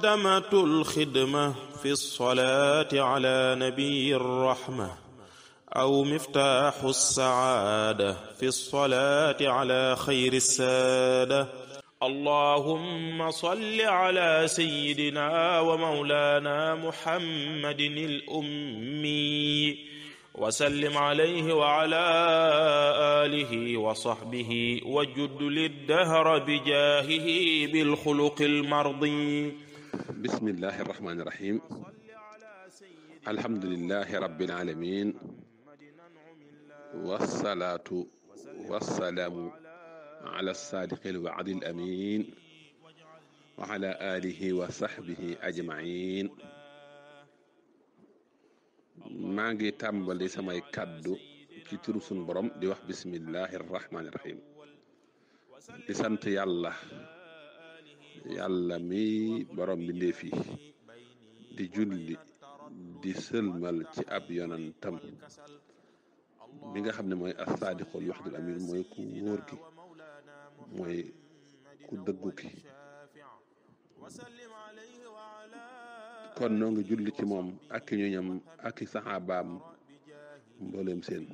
مقدمة الخدمة في الصلاة على نبي الرحمة أو مفتاح السعادة في الصلاة على خير السادة. اللهم صل على سيدنا ومولانا محمد الأمي وسلم عليه وعلى آله وصحبه وجد للدهر بجاهه بالخلق المرضي. بسم الله الرحمن الرحيم. الحمد لله رب العالمين، والصلاة والسلام على الصادق الوعد الأمين وعلى آله وصحبه أجمعين. maa ngi tàmbali samay kàddu ci turu sunu borom di wax bismillahi rahmaani rahim, di sant yàlla mi borom bi ndéef yi, di julli di sëlmal ci ab yonantam bi nga xam ne mooy as-saadiqul waxdul amin, mooy ku wóor gi, mooy ku dëggu ki. kon noo ngi julli ci moom ak i ñoñam ak i saxaabaam mbooleem seen.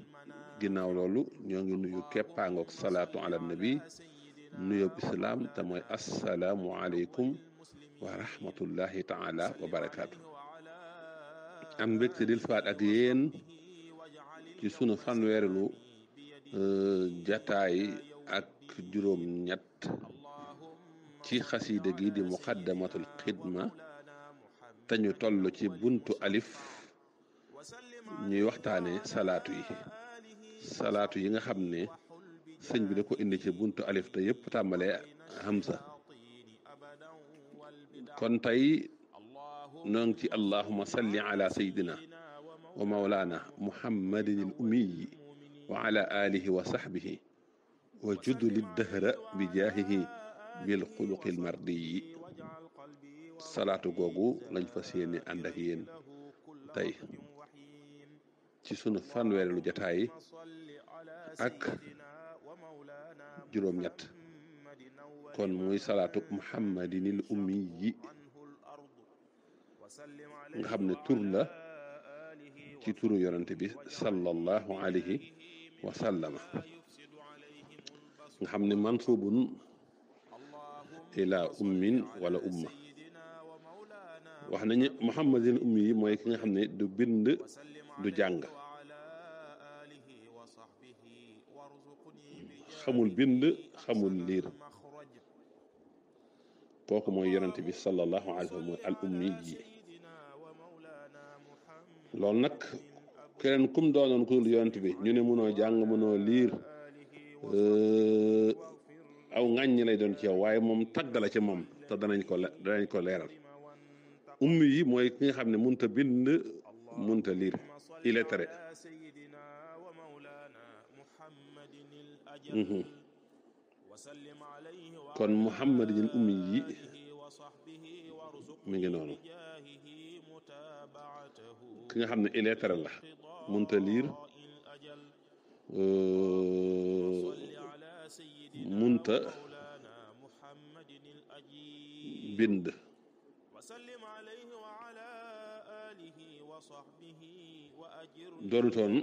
ginnaaw loolu ñoo ngi nuyu keppaangook salaatu ala nabi, nuyób islaam te mooy assalaamu aleykum wa rahmatullahi taala wa barakaatu. am mbégte dil faat ak yéen ci sunu fanweerelu jataay ak juróom ñett ci xasiida gi di muqaddamatul xidma, te ñu toll ci buntu alif. ñuy waxtaane salaatu yi nga xam ne sëñ bi da ko indi ci buntu alif te yëpp tàmbalee hamza. kon tey noo ngi ci allahuma salli ala sayidina wa maulana muhammadin al ummiyi wa ala alihi wa sahbihi wa judu liddahra bi jaahihi bil xuluqil mardiyi. salaatu googu lañ fas yéene ànd ak yéen tey ci sunu fanweerelu jataay ak juróom-ñett. kon muy salaatu muhammadinil ummi yi nga xam ne tur la ci turu yonante bi sallallahu alayhi wa sallama, nga xam ne mansubun ila ummin wala umma. wax nañu muhammadinil ummi yi mooy ki nga xam ne du bind du jàng, xamul bind xamul liir, kooku mooy yonente bi sallallahu alayhi wa sallam, mooy al ummi ji. loolu nag keneen kum doonoon ku dul yonente bi, ñu ne mënoo jàng mënoo liir, aw ŋàññi lay doon ci yow, waaye moom tagg la ci moom te danañ ko leeral. ummi yi mooy ki nga xam ne mënta bind mënta liir, illettré. kon muhammadin ummi yi mi ngi noonu, ki nga xam ne illettré la, mënta liir, mënta bind. doonutoon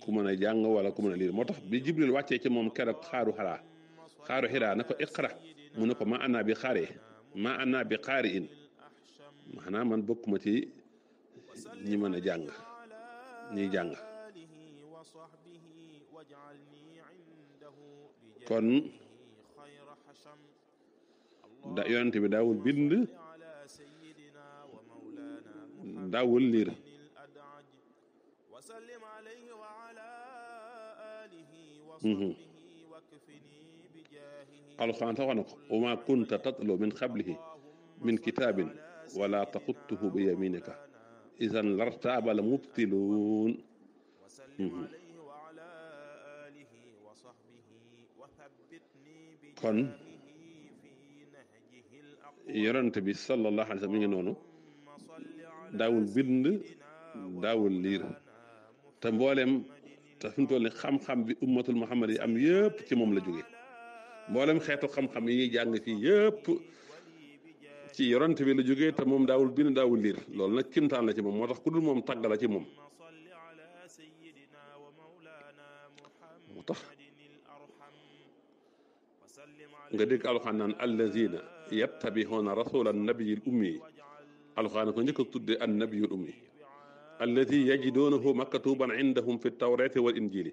ku mën a jàng wala ku mën a liir. moo tax bi jibril wàccee ci moom keroog xaaru xiraa na ko iqra, mu ne ko ma ana bi xaari in, maanaam man bokkuma ci ñi mën a jàng, ñiy jàng. kon yonente bi daawul bind, daawul liir. alxuraan sax wax na ko wa ma kunta tatlu min qablihi min kitaabin wala taxuttuhu bi yaminika idan lartaaba la mubtiluun. kon yonente bi sallallahu alayhi wa sallam mi ngi noonu, daawul bind daawul liir, te mboolem te fi mu toll ni xam-xam bi ummatul muhammad yi am yëpp ci moom la jóge. mboolem xeetu xam-xam yi ñuy jàng fii yëpp ci yonent bi la jógee te moom daawul bind daawul liir loolu nag kimtaan la ci moom moo tax ku dul moom tagg la ci moom moo tax nga dégg alxuraan naan allazina yattabihuuna rasula annabiyil ummi alxuraan ko njëkk a tudde annabiyul ummi alladi yajiduunahu maktuban indahum fi tawrati wal injili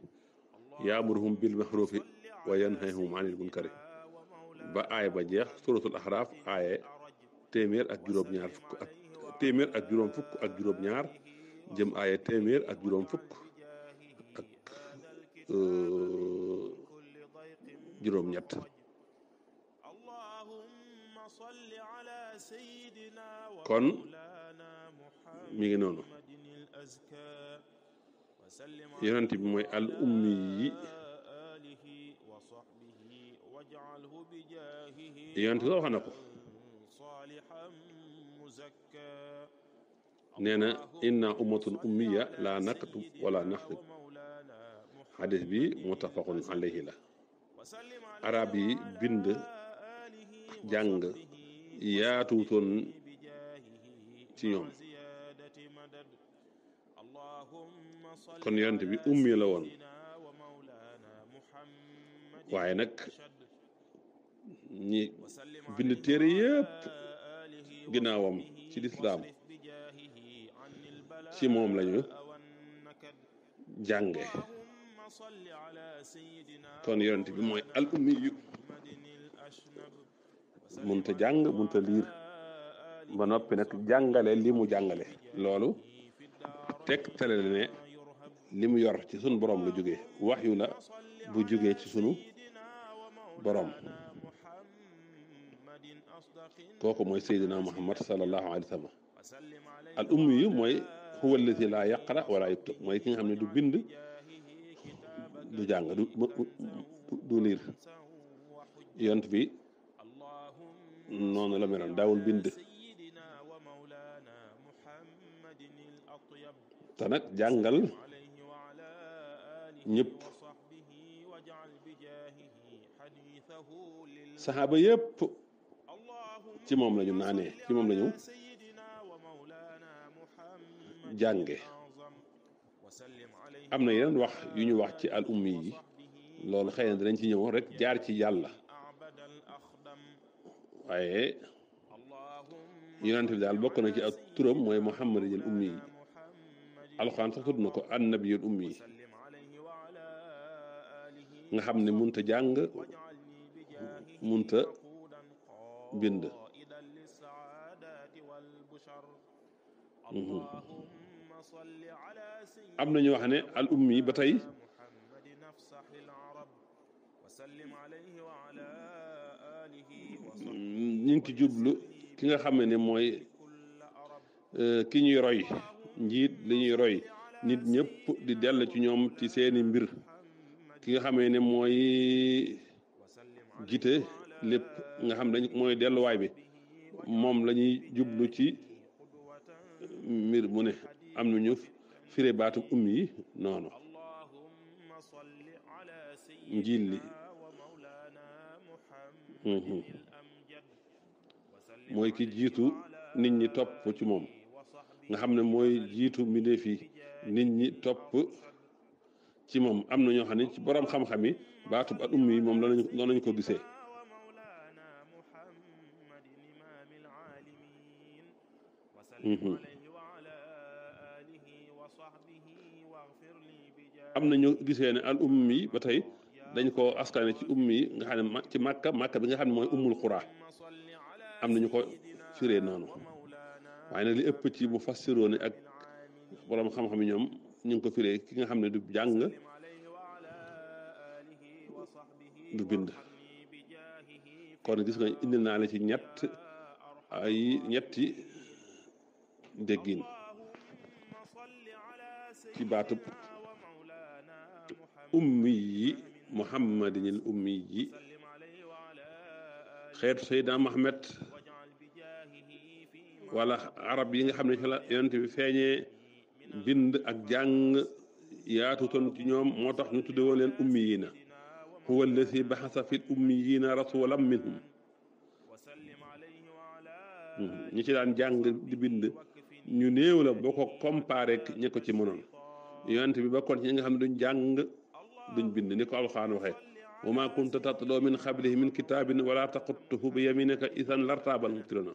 yaamuruhum bil maxrufi wa yanhahum anil munkari ba aay ba jeex suratul ahraaf aaye téeméer ak juróom-ñaar fukk ak téeméer ak juróom fukk ak juróom-ñaar jëm aaye téeméer ak juróom fukk ak juróom-ñett kon mi ngi noonu yonent bi mooy al ummi yi yonent bi wax na ko nee na inna ummatun ummiya la naktub wala naxtib xadis bi muttafaqun alayhi la arab yi bind jàng yaatuutoon ci ñoom kon yonent bi ummi la woon waaye nag ñi bind téere yépp ginnaawam ci lislaam ci moom lañu jànge kon yonent bi mooy al ummi yu munta jàng munta liir ba noppi nag jàngale li mu jàngale loolu teg tale ne li mu yor ci sunu borom la jógee wax yu la bu jógee ci sunu borom kooku mooy Seydina Muhammad sallallahu alayhi wa sallam al ummi yu mooy huwa alladi laa yaqra wala yuktub mooy ki nga xam ne du bind du jàng du liir yont bi noonu la meloon daawul bind te nag jàngal ñëpp saxaaba yëpp ci moom lañu naanee ci moom lañu jànge am na yeneen wax yu ñu wax ci al ummi yi loolu xëy na dinañ ci ñëw rek jaar ci yàlla waaye yonent bi daal bokk na ci ak turam mooy muhammadul ummi yi alxuraan sax tudd na ko annabiyul ummi yi nga xam ne munta jàng munta bind am na ñu wax ne al ummi ba tey ñu ngi ci jublu ki nga xam ne mooy ki ñuy roy njiit li ñuy roy nit ñëpp di dell ci ñoom ci seeni mbir ki nga xamee ne mooy jiite lépp nga xam dañ mooy delluwaay bi moom la ñuy jublu ci mbir mu ne am nañu firé baatu ummi yi noonu njiit li mooy ki jiitu nit ñi topp ci moom nga xam ne mooy jiitu mbindeef yi nit ñi topp ci moom am na ñoo xam ne ci borom xam-xam yi baatub al ummi yi moom loolu lañu ko gisee am na ñu gisee ne al ummi yi ba tey dañ ko askane ci ummi yi nga xam ne ci màkka bi nga xam ne mooy ummul xuraa am na ñu ko firee noonu waaye nag li ëpp ci mu fassiroone ak borom xam-xam yi ñoom ñu ngi ko firee ki nga xam ne du jàng du bind kon gis nga indi naa la ci ñetti déggin ci baatub ummi yi muhammadinil ummi yi xeetu Seydina Muhammad wala arab yi nga xam ne ci la yonent bi feeñee bind ak jàng yaatutoon ci ñoom moo tax ñu tudde woon leen ummiyiina huwa allazi baxasa fil ummiyiina rasulan minhum ñi ci daan jàng di bind ñu néew la boo ko comparé ak ñi ko ci mënoon yonent bi bokkoon ci ñi nga xam ne duñ jàng duñ bind ni ko alxuraan waxee wa maa kunta tatloo min qablihi min kitaabin wala taxuttuhu bi yaminika idan lartaabal mubtiluuna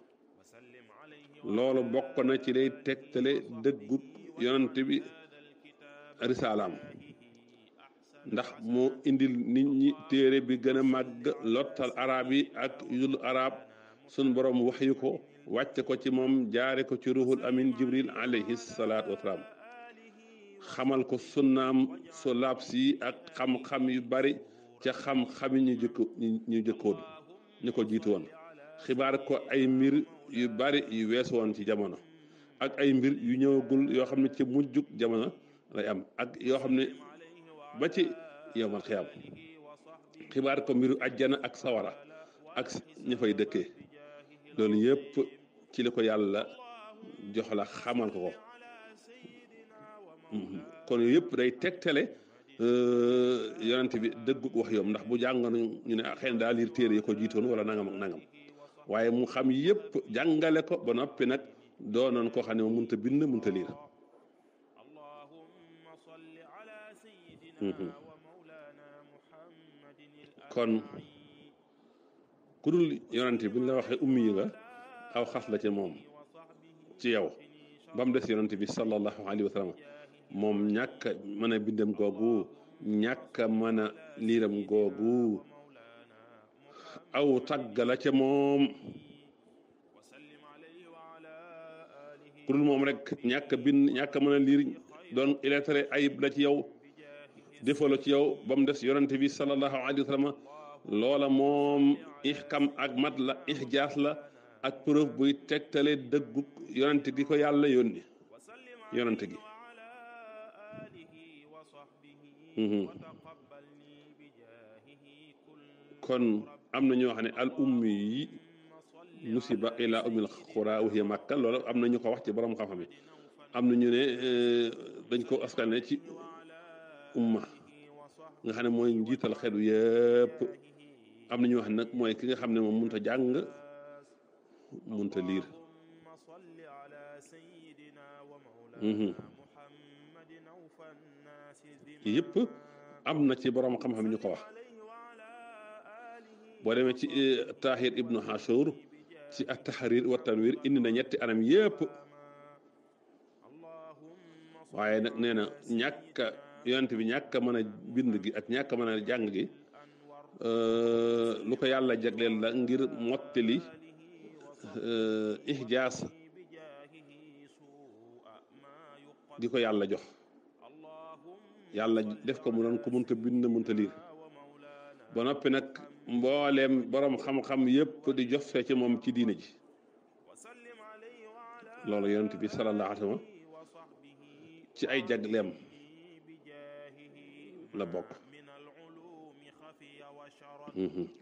loolu bokk na ci lay tegtale dëggug yonent bi risaalaam ndax moo indil nit ñi téere bi gën a màgg lottal arab yi ak yul arab sun borom wax yu ko wàcce ko ci moom jaare ko ci ruhul amin jibril alayhi salaatu wasalaam xamal ko sunnaam su laab si ak xam-xam yu bari ca xam-xam yi ñu jëkkoon ñu ko jiitu woon xibaar ko ay mbir yu bari yu wees woon ci jamono ak ay mbir yu ñëwagul yoo xam ne ci mujjug jamono lay am ak yoo xam ne ba ci yowmal xiyaam xibaar ko mbiru ajjana ak sawara ak ña fay dëkkee loolu yëpp ci li ko yàlla jox la xamal ko kon yëpp day tegtale yonent bi dëggug wax yoom ndax bu jàngoon ñu ne xëy na daa liir téere yi ko jiitoon wala nangam ak nangam waaye mu xam yëpp jàngale ko ba noppi nag doonoon koo xam ne moom mënta bind mënta liir kon ku dul yonent bi ñu la waxee ummi yi nga aw xas la ci moom ci yow ba mu des yonent bi sallallahu alayhi wa sallam moom ñàkk a mën a bindam googu ñàkk a mën a liiram googu aw tagg la ca moom ku dul moom rek ñàkk a bind ñàkk a mën a liir doon illettré ayib la ci yow defoo la ci yow ba mu des yonent bi sallallahu alayhi wa sallam loola moom ixkam ak mat la ixjaas la ak preuve buy tegtale dëggu yonent gi ko yàlla yónni yonent gi kon am na ñoo xam ne al ummi yi musiba ila umil xura wa hiya makka loolu am na ñu ko wax ci borom xam-xam yi am na ñu ne dañ ko askane ci umma nga xam ne mooy njiital xeetu yëpp am na ñu wax nag mooy ki nga xam ne moom mënut a jàng mënut a liir yëpp am na ci borom xam-xam ñu ko wax boo demee ci Tahir ibnu Ashur ci at-Tahrir wa Tanwir indi na ñetti anam yëpp waaye nag nee na ñàkk yonent bi ñàkk a mën a bind gi ak ñàkk a mën a jàng gi lu ko yàlla jagleel la ngir mottali ihjaas gi ko yàlla jox yàlla def ko mu doon ko mënta bind mënta liir ba noppi nag mbooleem borom xam-xam yépp di jox fee ci moom ci diine ji loolu yonent bi sallallahu alayhi wa sallam ci ay jagleem la bokk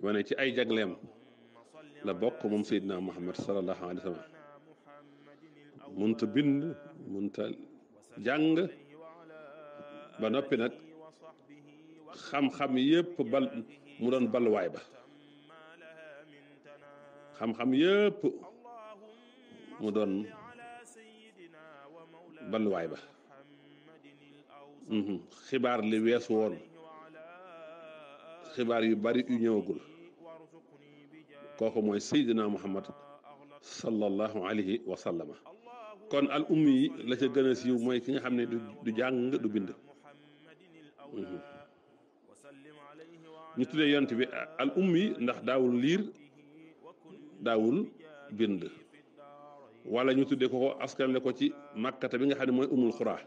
wane ci ay jagleem la bokk moom Seydina Muhammad sallallahu alayhi wa sallam munta bind munta jàng ba noppi nag xam-xam yépp bal mu doon balwaay ba xam-xam yépp mu doon balwaay ba xibaar li weesu woon xibaar yu bari yu ñëwagul kooku mooy Seydina Muhammad sallallahu alayhi wa sallama kon al ummi yi la ca gën a siiw mooy ki nga xam ne du jàng du bind ñu tuddee yonent bi al ummi ndax daawul liir daawul bind wala ñu tuddee ko askanle ko ci màkkata bi nga xam ne mooy umul xuraa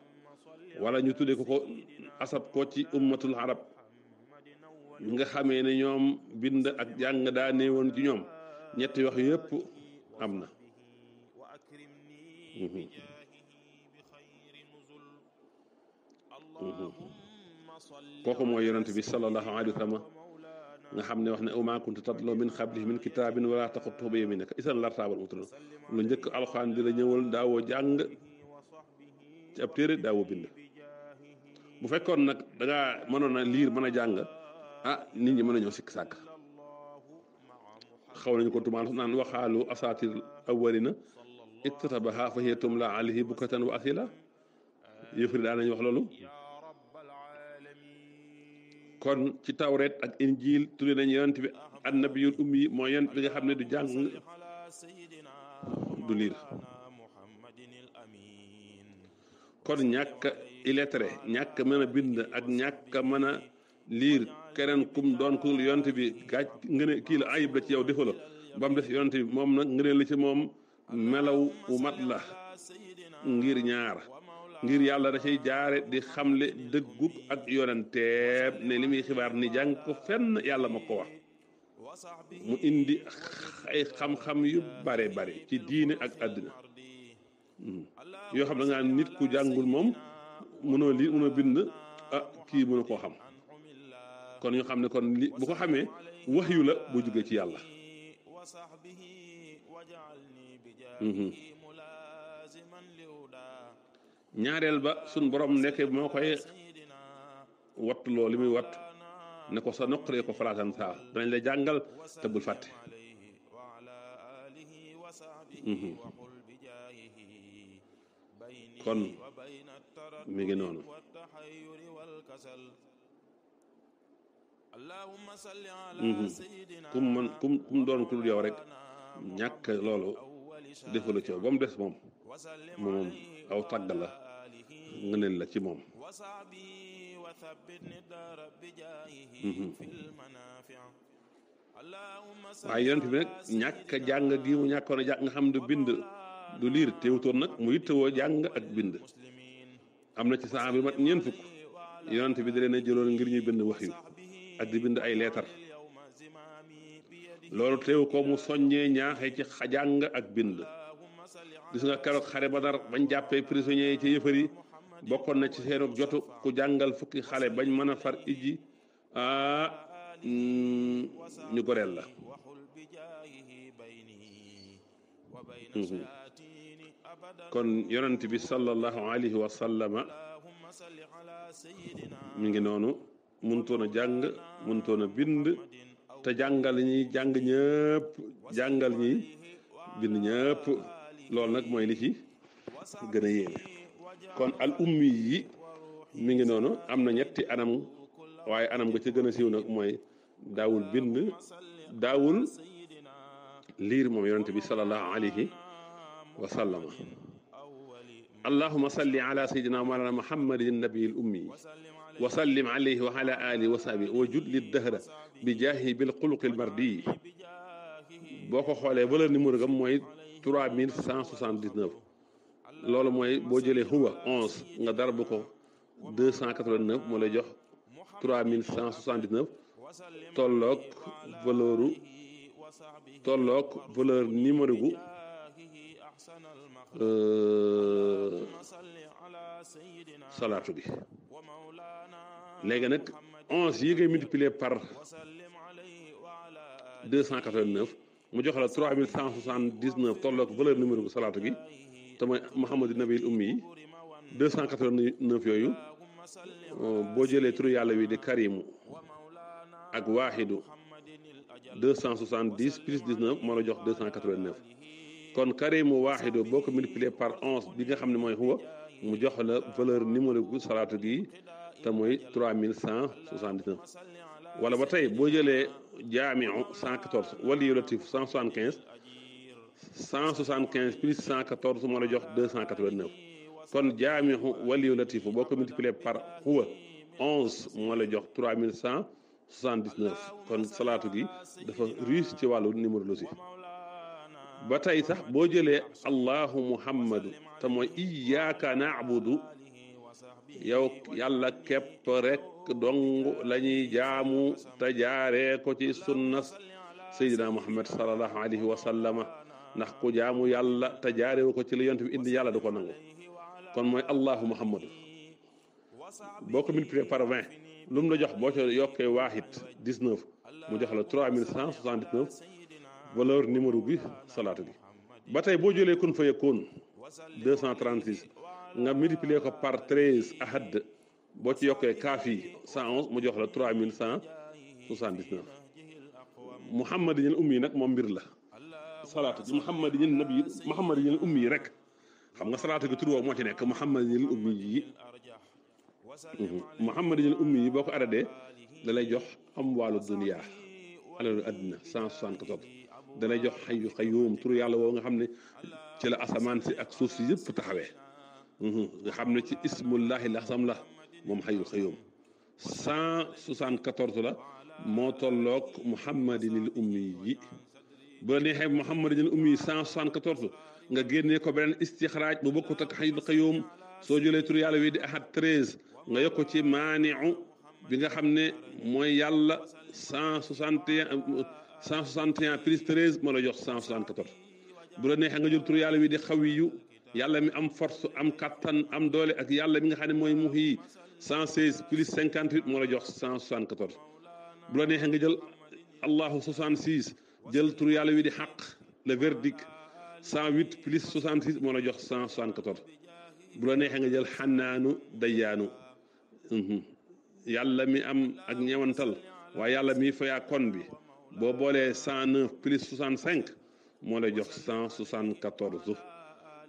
wala ñu tuddee ko asab ko ci ummatul arab nga xamee ne ñoom bind ak jàng daa néewoon ci ñoom ñetti wax yëpp am na kooku mooy yonent bi sallallahu alayhi wa sallam nga xam ne wax ne ma kunta tatloo min qablihi min kitaabin wala taxuttuhu bi yaminika idan lartaabal mubtiluun lu njëkk alxuraan di la ñëwal daawoo jàng ci ab téere daawoo bind bu fekkoon nag da ngaa mënoon a liir mën a jàng nit ñi mën a ñëw sikk sàkk xaw nañu ko tumaal naan waxaalu asaatir awwalina iktatabaha fa hiya tumla alayhi bukratan wa asila yëfari daan nañu wax loolu. kon ci tawret ak injil tudde nañ yonent bi annabiyul ummi mooy yonent bi nga xam ne du jàng du liir. kon ñàkk illettré ñàkk mën a bind ak ñàkk mën a liir keneen kum doon ku yonent bi gàcc ngëne kii la ayib la ci yow defa la ba mu des yonent bi moom nag ngëneel la ci moom melaw wu mat la ngir ñaar ngir yàlla da cay jaare di xamle dëggug ak yonenteem ne li muy xibaar ni jàng ko fenn yàlla ma ko wax mu indi ay xam-xam yu bare bare ci diine ak àddina yoo xam da ngaa nit ku jàngul moom mënoo lii mënoo bind kii mënu koo xam kon ñu xam ne kon li bu ko xamee waxyu la bu jógee ci yàlla. ñaareel ba suñ borom nekk moo koy wattu loo li muy wattu ne ko sa noqaree ko falaatan saa danañ la jàngal te bul fàtte. kon mi ngi noonu. kum doon ku dul yow rek ñàkk loolu defu la ci yow ba mu des moom aw tàgg la ngëneel la ci moom. waaye yonent bi nag ñàkk jàng gi mu ñàkkoon a jàng nga xam du bind du liir teewutoon nag mu yittewoo jàng ak bind. am na ci saxaaba bi mat ñeent fukk yonent bi da leen a jëloon ngir ñuy bind wax yu ak di bind ay leetar loolu teew ko mu soññee ñaaxee ci jàng ak bind. gis nga keroog xare Badar bañ jàppee prisonniers yi ci yëfar yi bokkoon na ci seenug jotu ku jàngal fukki xale bañ mën a far ijji ñu goreel la. kon yonent bi sallallahu alayhi wa sallama mi ngi noonu mënutoon a jàng mënutoon a bind te jàngal ñi jàng ñëpp jàngal ñi bind ñëpp loolu nag mooy li ci gën a yéeme. kon al ummi yi mi ngi noonu am na ñetti anam waaye anam nga ci gën a siiw nag mooy daawul bind daawul liir moom yonent bi sallallahu alayhi wa sallama. allahuma salli ala sayyidina mawlana muhammadin nabiyil ummi wa sallim alayhi wa ala alihi wa sahbihi wa jud li dahra bi jaahi bil xuluqil mardi. boo ko xoolee valeur numéro gam mooy 3179 loolu mooy boo jëlee huwa 11 nga darbu ko 289 moo lay jox 3179 tolloog valeur numéro gu salaatu bi. léegi nag 11 yi ngay multiplier par 289 mu jox la 3179 tolloog valeur numéro gu salaatu gi te mooy Muhammadu Nabil Ummi yi 289 yooyu boo jëlee turu yàlla wi di Karimu ak waaxidu 270 plus 19 moo la jox 289 kon Karimu waaxidu boo ko multiplier par 11 bi nga xam ne mooy huwa mu jox la valeur numéro gu salaatu gi te mooy 3179 wala ba tey boo jëlee jaamiu 114 waliyu latif 175 175 plus 114 moo la jox 289 kon jaamiu waliyu latif boo ko multiplier par huwa 11 moo la jox 3179 kon salaatu gi dafa riche ci wàllu numérologie. ba tey sax boo jëlee allahu muhammadu te mooy iyyaka na'budu yow yàlla képp rek dong la ñuy jaamu te jaaree ko ci sunnas sayyidina muhammad sallallahu alayhi wa sallama ndax ku jaamu yàlla te jaaree ko ci la yonent bi indi yàlla du ko nangu kon mooy allahu muhammadu boo ko multiplié par 20 lu mu la jox boo ci yokkee waaxit 19 mu jox la 3179 valeur numéro bi salaatu bi. ba tey boo jëlee kun fa yakun 236 nga multiplier ko par 13 ahad boo ci yokkee kaaf yi 111 mu jox la 3179 muhammadin ummi nag moom mbir la salaatu ji muhammadin nabi muhammadin ummi yi rek xam nga salaatu gi tur woo moo ci nekk muhammadin ummi yi muhammadin ummi yi boo ko aradee da lay jox am wàllu duniya alalu àddina 174 da lay jox xayu xayuum tur yàlla woo nga xam ne ci la asamaan si ak suuf si yëpp taxawee nga xam ne ci ismullahi lasam la moom xayu xayuum 174 la moo tolloog muhammadinil ummi yi bu la neexee muhammadinil ummi yi 174 nga génnee ko beneen istixraaj bu bokkut ak xayu xayuum soo jëlee tur yàlla wi di ahad 13 nga yokk ci maaniu bi nga xam ne mooy yàlla 161 plus 13 moo la jox 174 bu la neexee nga jël tur yàlla wi di xawiyu yàlla mi am force am kattan am doole ak yàlla mi nga xam ne mooy muhyi 116 plus 58 moo la jox 174 bu la neexee nga jël allahu 66 jël tur yàlla wi di xaq le verdict 108 plus 66 moo la jox 174 bu la neexee nga jël xannaanu dayyaanu yàlla mi am ak ñewantal waaye yàlla mi fayaa kon bi boo boolee 109 plus 65 moo lay jox 174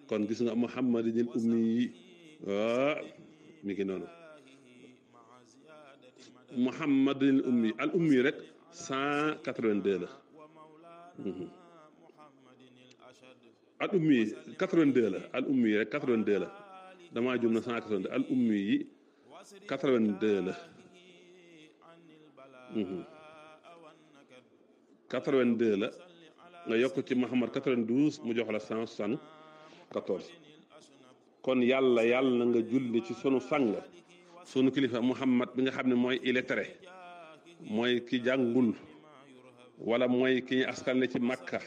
kon gis nga muhammadinil ummi yi mi ngi noonu muhammadinil ummi al ummi rek 182 la al ummi 82 la al ummi rek 82 la damaa jum na 182 al ummi yi 82 la 82 la nga yokk ci Muhammad 92 mu jox la 174 kon yàlla na nga julli ci sunu sang sunu kilifa Muhammad bi nga xam ne mooy illettré mooy ki jàngul wala mooy ki ñu askanle ci Makka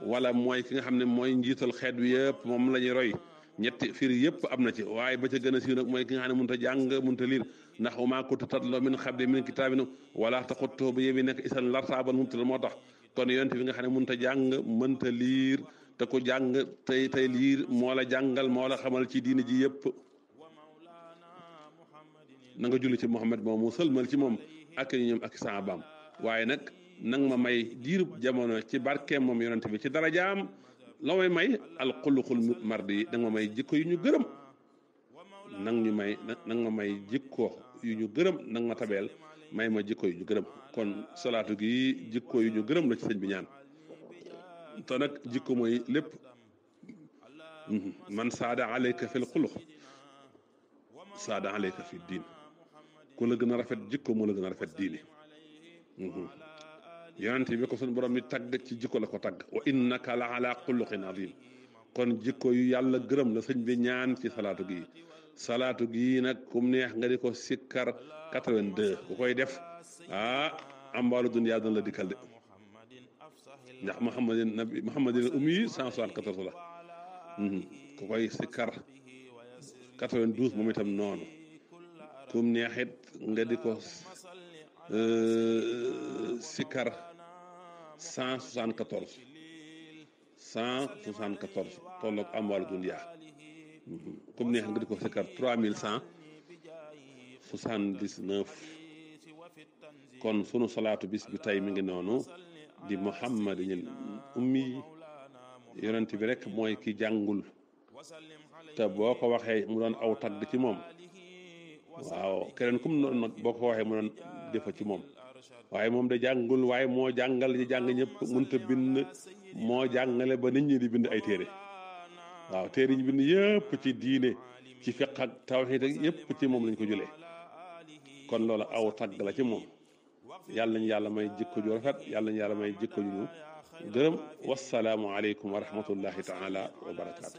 wala mooy ki nga xam ne mooy njiital xeet wi yëpp moom la ñuy roy ñetti firi yëpp am na ci waaye ba ca gën a siiw nag mooy ki nga xam ne mënut a jàng mënut a liir ndax wa maa kunta tatluu min qablihi min kitaabin wala taxuttuhu bi yamiinika idan lartaabal mubtiluun moo tax kon yonent bi nga xam ne mënut a jàng mënta liir te ku jàng tey liir moo la jàngal moo la xamal ci diine ji yëpp na nga julli ci Muhammad moom mu sëlmal ci moom ak ñoom ak saabaam waaye nag nang ma may diirub jamono ci barkeem moom yonent bi ci darajaam la may alxuluxul mardi yi nang ma may jikko yu ñu gërëm nang ma may jikko yu ñu gërëm nang ma tabeel may ma jikko yu ñu gërëm kon salaatu gi jikko yu ñu gërëm la ci sëñ bi ñaan te nag jikko mooy lépp man saada alayka fil xulux saada alayka fi diin ku la gën a rafet jikko moo la gën a rafet diine yonent bi ko suñu borom mi tagg ci jikko la ko tagg wa innaka la ala xuluqin azim kon jikko yu yàlla gërëm la sëñ bi ñaan ci salaatu gi nag kum neex nga di ko sikkar 82 ku koy def ambaalu duniyaa dana la dikkal de ndax muhammadin ummi 174 la ku koy sikkar 92 moom itam noonu kum neexit nga di ko sikkar 174 tolloog amwaalu duniyaa comme neex nga di ko sikkar 3179 kon sunu salaatu bis bi tey mi ngi noonu di muhammadinil ummi yonent bi rek mooy ki jàngul te boo ko waxee mu doon aw tagg ci moom waaw keneen kum noonu nag boo ko waxee mu doon defa ci moom waaye moom da jàngul waaye moo jàngal ñi jàng ñëpp mënta bind moo jàngale ba nit ñi di bind ay téere waaw téere ñu bind yëpp ci diine ci fiq ak tawxiid ak yëpp ci moom lañ ko jëlee kon loolu aw tagg la ci moom yàlla nañu yàlla may jikko ju rafet yàlla nañu yàlla may jikko ju ñu gërëm wasalaamu aleykum wa rahmatullahi taala wa barakaatu